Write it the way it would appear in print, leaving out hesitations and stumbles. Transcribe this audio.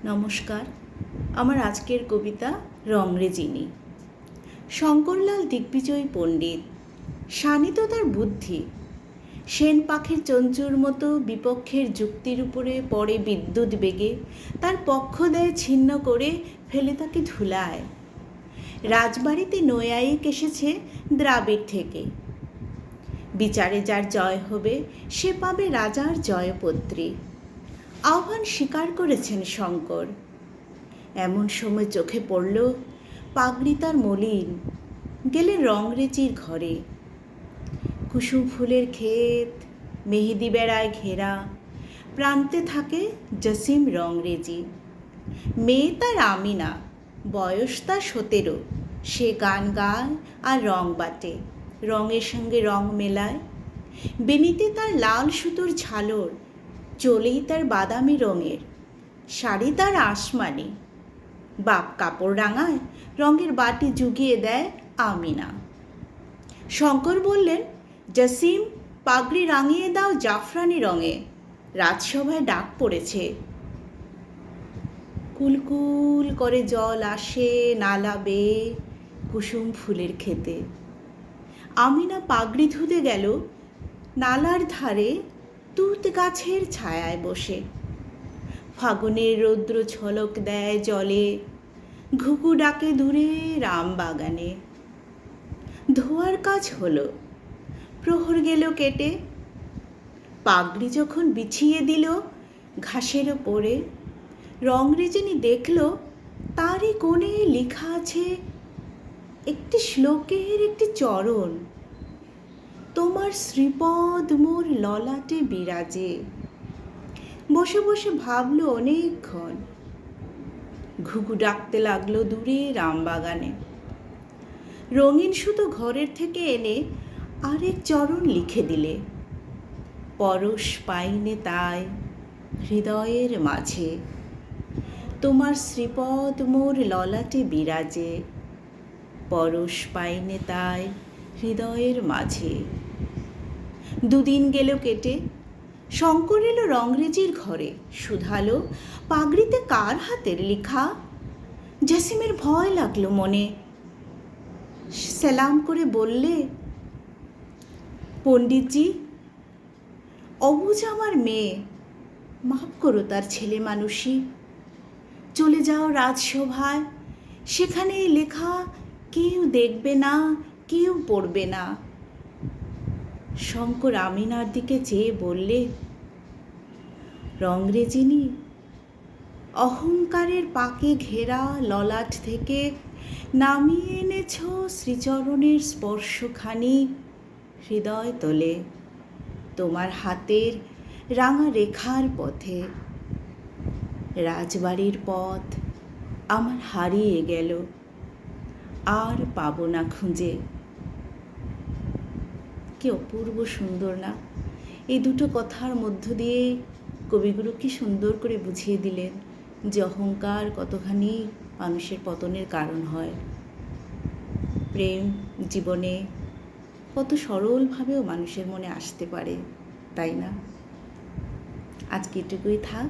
নমস্কার। আমার আজকের কবিতা রংরেজিনী। শঙ্করলাল দিগ্বিজয়ী পণ্ডিত, শানিত তার বুদ্ধি। সেন পাখির চঞ্চুর মতো বিপক্ষের যুক্তির উপরে পড়ে বিদ্যুৎ বেগে, তার পক্ষ দেয় ছিন্ন করে ফেলে তাকে ধুলায়। রাজবাড়িতে নৈয়ায়িক এসেছে দ্রাবিড় থেকে, বিচারে যার জয় হবে সে পাবে রাজার জয়পত্রী। আহ্বান স্বীকার করেছেন শঙ্কর। এমন সময় চোখে পড়ল পাগড়ি তার মলিন, গেলেন রংরেজির ঘরে। কুসুম ফুলের ক্ষেত, মেহেদি বেড়ায় ঘেরা, প্রান্তে থাকে জসিম রংরেজি। মেয়ে তার আমিনা, বয়স তার 17। সে গান গায় আর রং বাটে, রঙের সঙ্গে রং মেলায়। বেনিতে তার লাল সুতোর ঝালর, চলেই তার বাদামি রঙের, শাড়ি তার আসমানি। বাপ কাপড় রাঙায়, রঙের বাটি জুগিয়ে দেয় আমিনা। শঙ্কর বললেন, জসিম, পাগড়ি রাঙিয়ে দাও জাফরানি রঙে, রাজসভায় ডাক পড়েছে। কুলকুল করে জল আসে নালা বেয়ে কুসুম ফুলের ক্ষেতে। আমিনা পাগড়ি ধুতে গেল নালার ধারে তুত গাছের ছায়ায় বসে। ফাগুনের রৌদ্র ঝলক দেয় জলে, ঘুঘু ডাকে দূরে রামবাগানে। ধোয়ার কাজ হলো, প্রহর গেল কেটে। পাগড়ি যখন বিছিয়ে দিল ঘাসের ওপরে, রংরেজিনী দেখল তারই কোণে লেখা আছে একটি শ্লোকের একটি চরণ। তোমার শ্রীপদ মোর ললাটে বিরাজে। বসে বসে ভাবল অনেকক্ষণ। ঘুঘু ডাকতে লাগলো দূরে রামবাগানে। রঙিন সুতো ঘরের থেকে এনে আরেক চরণ লিখে দিলে, পরশ পাইনে তাই হৃদয়ের মাঝে। তোমার শ্রীপদ মোর ললাটে বিরাজে, পরশ পাইনে তাই হৃদয়ের মাঝে। দুদিন গেল কেটে। শঙ্কর এলো রংরেজির ঘরে, শুধালো পাগড়িতে কার হাতের লেখা। জসিমের ভয় লাগলো মনে, সালাম করে বললে, পণ্ডিতজি, অবুঝ আমার মেয়ে, মাফ করো তার ছেলে মানুষই। চলে যাও রাজসভায়, সেখানে লেখা কেউ দেখবে না, কেউ পড়বে না। শঙ্কর আমিনার দিকে চেয়ে বললে, রংরেজিনী, অহংকারের পাকে ঘেরা ললাট থেকে নামিয়ে এনেছ শ্রীচরণের স্পর্শখানি হৃদয় তলে। তোমার হাতের রাঙা রেখার পথে রাজবাড়ির পথ আমার হারিয়ে গেল, আর পাবো না খুঁজে। কি অপূর্ব সুন্দর না! এই দুটো কথার মধ্য দিয়ে কবিগুরু কি সুন্দর করে বুঝিয়ে দিলেন যে অহংকার কতখানি মানুষের পতনের কারণ হয়। প্রেম জীবনে কত সরলভাবেও মানুষের মনে আসতে পারে, তাই না? আজকে এটুকুই থাক।